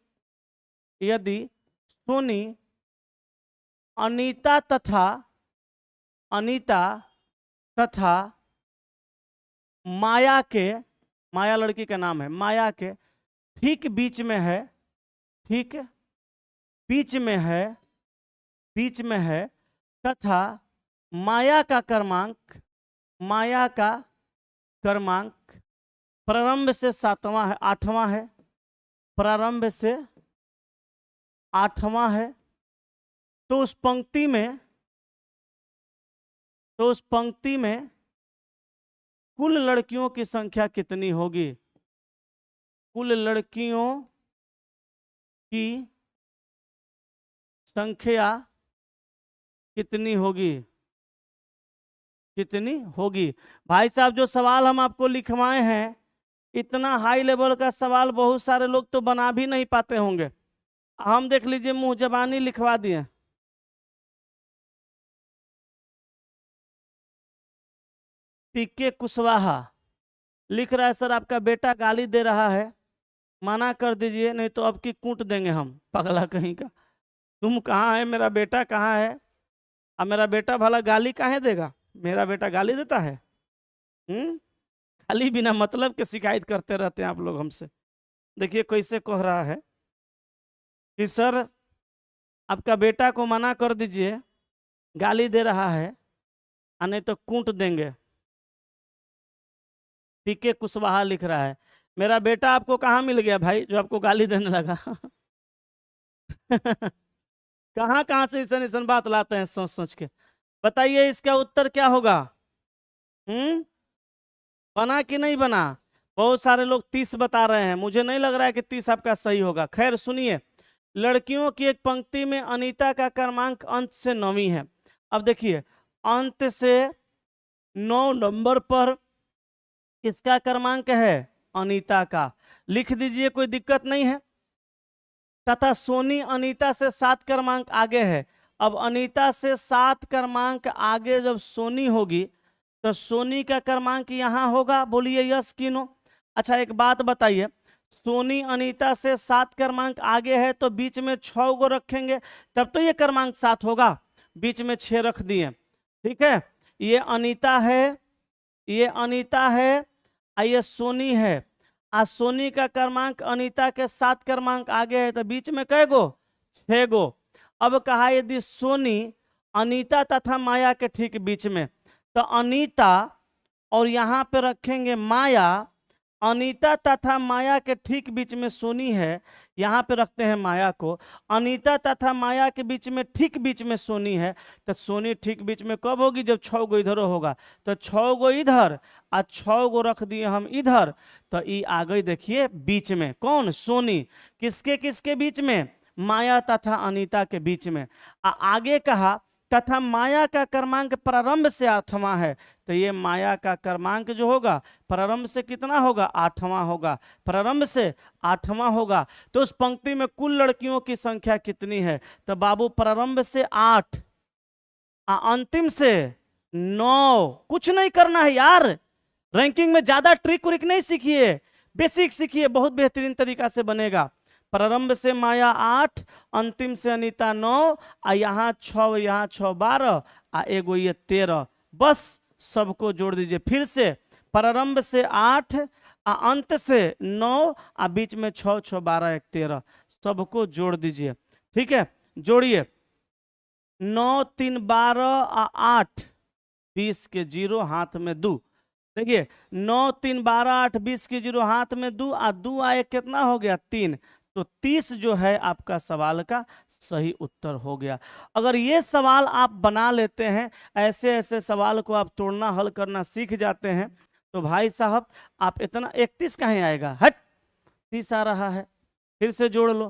अनीता तथा माया के, माया लड़की का नाम है, माया के ठीक बीच में है, ठीक बीच में है तथा माया का क्रमांक प्रारंभ से 7वां है, 8वां है, प्रारंभ से 8वां है, तो उस पंक्ति में कुल लड़कियों की संख्या कितनी होगी? कुल लड़कियों की संख्या कितनी होगी? भाई साहब, जो सवाल हम आपको लिखवाए हैं, इतना हाई लेवल का सवाल बहुत सारे लोग तो बना भी नहीं पाते होंगे। हम देख लीजिए, मुंह जबानी लिखवा दिए। पीके कुशवाहा लिख रहा है, सर आपका बेटा गाली दे रहा है, मना कर दीजिए, नहीं तो अब की कूट देंगे हम, पगला कहीं का। तुम कहाँ है, मेरा बेटा कहाँ है? अब मेरा बेटा भला गाली काहे देगा? मेरा बेटा गाली देता है? खाली बिना मतलब के शिकायत करते रहते हैं आप लोग हमसे। देखिए कैसे कह रहा है कि सर आपका बेटा को मना कर दीजिए, गाली दे रहा है, नहीं तो कूट देंगे। पीके कुशवाहा लिख रहा है, मेरा बेटा आपको कहाँ मिल गया भाई जो आपको गाली देने लगा? कहाँ से ऐसा बात लाते हैं सोच सोच के। बताइए इसका उत्तर क्या होगा? बना कि नहीं बना? बहुत सारे लोग 30 बता रहे हैं, मुझे नहीं लग रहा है कि 30 आपका सही होगा। खैर सुनिए, लड़कियों की एक पंक्ति में अनीता का क्रमांक अंत से 9वीं है। अब देखिए, अंत से 9 नंबर पर किसका क्रमांक है? अनीता का। लिख दीजिए, कोई दिक्कत नहीं है। तथा सोनी अनीता से 7 क्रमांक आगे है। अब अनीता से 7 क्रमांक आगे जब सोनी होगी तो सोनी का क्रमांक यहाँ होगा। बोलिए यस कि नो? अच्छा एक बात बताइए, सोनी अनीता से 7 क्रमांक आगे है तो बीच में 6 गो रखेंगे, तब तो ये क्रमांक 7 होगा। बीच में 6 रख दिए, ठीक है। ये अनीता है, ये अनीता है, ये सोनी है। सोनी का क्रमांक अनीता के 7 क्रमांक आगे है तो बीच में कै गो? 6 गो। अब कहा यदि सोनी अनीता तथा माया के ठीक बीच में, तो अनीता और यहाँ पे रखेंगे माया, अनीता तथा माया के ठीक बीच में सोनी है, यहाँ पे रखते हैं माया को। अनीता तथा माया के बीच में ठीक बीच में सोनी है, तो सोनी ठीक बीच में कब होगी? जब 6 गो इधर होगा, तो 6 गो इधर और 6 गो रख दिए हम इधर, तो ये आ गई देखिए बीच में। कौन? सोनी। किसके किसके बीच में? माया तथा अनीता के बीच में। आगे कहा तथा माया का क्रमांक प्रारंभ से 8वां है, तो ये माया का क्रमांक जो होगा प्रारंभ से कितना होगा? 8वां होगा। प्रारंभ से 8वां होगा, तो उस पंक्ति में कुल लड़कियों की संख्या कितनी है? तो बाबू प्रारंभ से 8 अंतिम से 9। कुछ नहीं करना है यार, रैंकिंग में ज्यादा ट्रिक व्रिक नहीं सीखिए, बेसिक सीखिए, बहुत बेहतरीन तरीका से बनेगा। प्रारंभ से माया 8, अंतिम से अनीता 9, आ यहाँ 6, यहाँ 6 12, आ एगो ये 13। बस सबको जोड़ दीजिए फिर से। प्रारंभ से 8, अंत से 9, बीच में 6 6 12 1 13, सबको जोड़ दीजिए। ठीक है, जोड़िए। 9 3 12 8 20 के 0 हाथ में 2। देखिए 9 3 12 8 20 के 0 हाथ में 2, आ 2 आए कितना हो गया? 3। तो 30 जो है आपका सवाल का सही उत्तर हो गया। अगर ये सवाल आप बना लेते हैं, ऐसे ऐसे सवाल को आप तोड़ना हल करना सीख जाते हैं, तो भाई साहब आप इतना 31 कहीं आएगा? हट, 30 आ रहा है। फिर से जोड़ लो,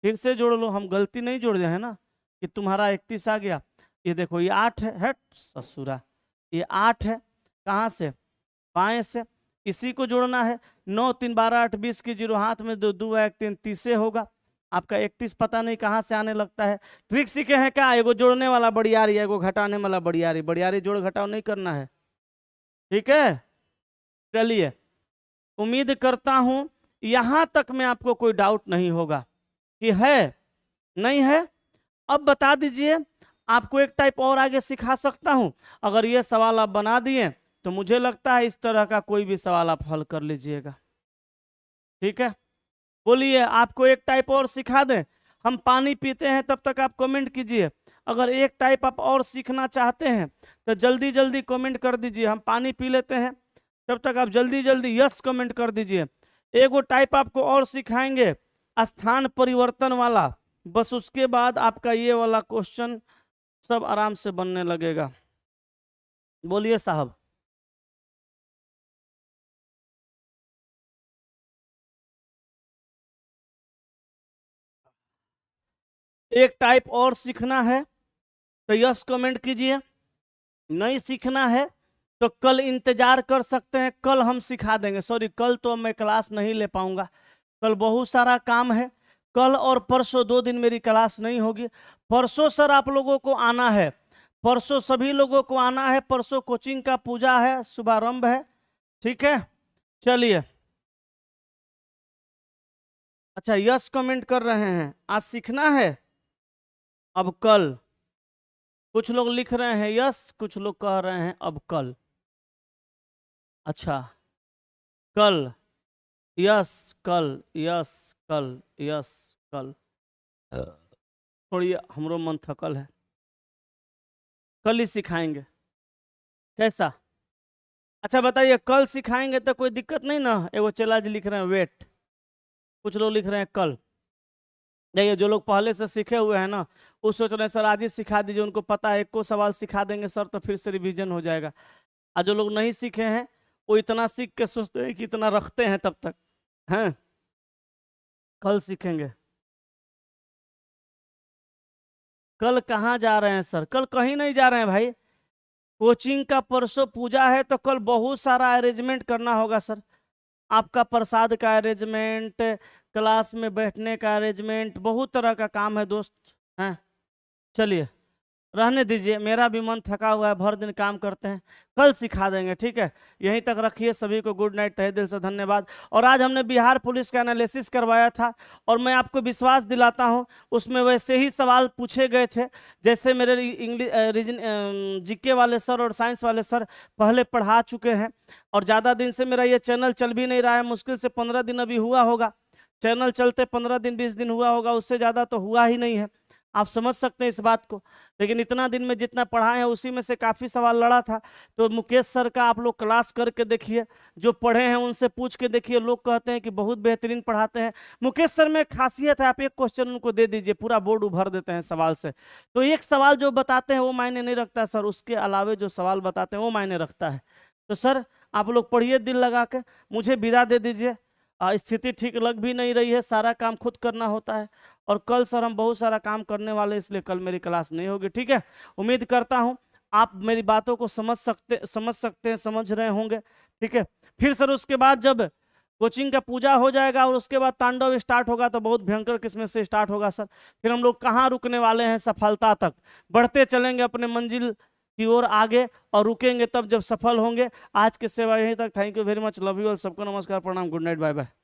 फिर से जोड़ लो। हम गलती नहीं जोड़ रहे हैं ना कि तुम्हारा 31 आ गया। ये देखो ये 8 है, हट ससुरा, ये 8 है। कहाँ से? बाएं से। इसी को जोड़ना है। 9 3 12 8 20 की 0 हाथ में 2 2 1 3 30 होगा। आपका 31 पता नहीं कहाँ से आने लगता है। ट्रिक सीखे हैं क्या? एगो जोड़ने वाला बड़ियारी, एगो घटाने वाला बड़ियारी। बड़ियारी जोड़ घटाव नहीं करना है, ठीक है? चलिए, उम्मीद करता हूं यहां तक में आपको कोई डाउट नहीं होगा कि है नहीं है। अब बता दीजिए, आपको एक टाइप और आगे सिखा सकता हूं। अगर ये सवाल आप बना दिए तो मुझे लगता है इस तरह का कोई भी सवाल आप हल कर लीजिएगा। ठीक है, बोलिए, आपको एक टाइप और सिखा दें? हम पानी पीते हैं तब तक आप कमेंट कीजिए। अगर एक टाइप आप और सीखना चाहते हैं तो जल्दी जल्दी कमेंट कर दीजिए। हम पानी पी लेते हैं तब तक आप जल्दी जल्दी यस कमेंट कर दीजिए। एगो टाइप आपको और सिखाएंगे, स्थान परिवर्तन वाला। बस उसके बाद आपका ये वाला क्वेश्चन सब आराम से बनने लगेगा। बोलिए साहब। एक टाइप और सीखना है तो यस कमेंट कीजिए। नहीं सीखना है तो कल इंतजार कर सकते हैं, कल हम सिखा देंगे। सॉरी, कल तो मैं क्लास नहीं ले पाऊंगा, कल बहुत सारा काम है। कल और परसों 2 दिन मेरी क्लास नहीं होगी। परसों सर आप लोगों को आना है, परसों सभी लोगों को आना है। परसों कोचिंग का पूजा है, शुभारंभ है। ठीक है, चलिए। अच्छा, यस कमेंट कर रहे हैं, आज सीखना है। अब कल कुछ लोग लिख रहे हैं यस, कुछ लोग कह रहे हैं अब कल। अच्छा, कल यस, कल यस, कल यस, कल। थोड़ी हमरो मन थकल है, कल ही सिखाएंगे। कैसा? अच्छा बताइए, कल सिखाएंगे तो कोई दिक्कत नहीं ना? एगो चला जी लिख रहे हैं वेट, कुछ लोग लिख रहे हैं कल। देखिए, जो लोग पहले से सीखे हुए हैं ना, वो सोच रहे हैं सर आज ही सिखा दीजिए, उनको पता है एक को सवाल सिखा देंगे सर तो फिर से रिवीजन हो जाएगा। और जो लोग नहीं सीखे हैं वो इतना सीख के सोचते हैं कि इतना रखते हैं तब तक हैं। कल सीखेंगे। कल कहाँ जा रहे हैं सर? कल कहीं नहीं जा रहे हैं भाई, कोचिंग का परसों पूजा है तो कल बहुत सारा अरेंजमेंट करना होगा सर। आपका प्रसाद का अरेंजमेंट, क्लास में बैठने का अरेंजमेंट, बहुत तरह का काम है दोस्त हैं। चलिए रहने दीजिए, मेरा भी मन थका हुआ है, भर दिन काम करते हैं। कल सिखा देंगे, ठीक है? यहीं तक रखिए। सभी को गुड नाइट, तहे दिल से धन्यवाद। और आज हमने बिहार पुलिस का एनालिसिस करवाया था और मैं आपको विश्वास दिलाता हूं उसमें वैसे ही सवाल पूछे गए थे जैसे मेरे इंग्लिश जीके वाले सर और साइंस वाले सर पहले पढ़ा चुके हैं। और ज़्यादा दिन से मेरा ये चैनल चल भी नहीं रहा है, मुश्किल से 15 दिन अभी हुआ होगा चैनल चलते, 15 दिन 20 दिन हुआ होगा, उससे ज़्यादा तो हुआ ही नहीं है। आप समझ सकते हैं इस बात को। लेकिन इतना दिन में जितना पढ़ाए हैं उसी में से काफ़ी सवाल लड़ा था। तो मुकेश सर का आप लोग क्लास करके देखिए, जो पढ़े हैं उनसे पूछ के देखिए, लोग कहते हैं कि बहुत बेहतरीन पढ़ाते हैं। मुकेश सर में एक खासियत है, आप एक क्वेश्चन उनको दे दीजिए, पूरा बोर्ड उभर देते हैं सवाल से। तो एक सवाल जो बताते हैं वो मायने नहीं रखता सर, उसके अलावे जो सवाल बताते हैं वो मायने रखता है। तो सर आप लोग पढ़िए दिल लगा के, मुझे विदा दे दीजिए। स्थिति ठीक लग भी नहीं रही है, सारा काम खुद करना होता है। और कल सर हम बहुत सारा काम करने वाले, इसलिए कल मेरी क्लास नहीं होगी, ठीक है। उम्मीद करता हूँ आप मेरी बातों को समझ सकते हैं, समझ रहे होंगे, ठीक है। फिर सर उसके बाद जब कोचिंग का पूजा हो जाएगा और उसके बाद तांडव स्टार्ट होगा तो बहुत भयंकर किस्म से स्टार्ट होगा सर। फिर हम लोग कहाँ रुकने वाले हैं, सफलता तक बढ़ते चलेंगे अपने मंजिल की ओर आगे, और रुकेंगे तब जब सफल होंगे। आज के सेवा यहीं तक। Thank you very much, love you all, सबको नमस्कार, प्रणाम, गुड नाइट, बाय बाय।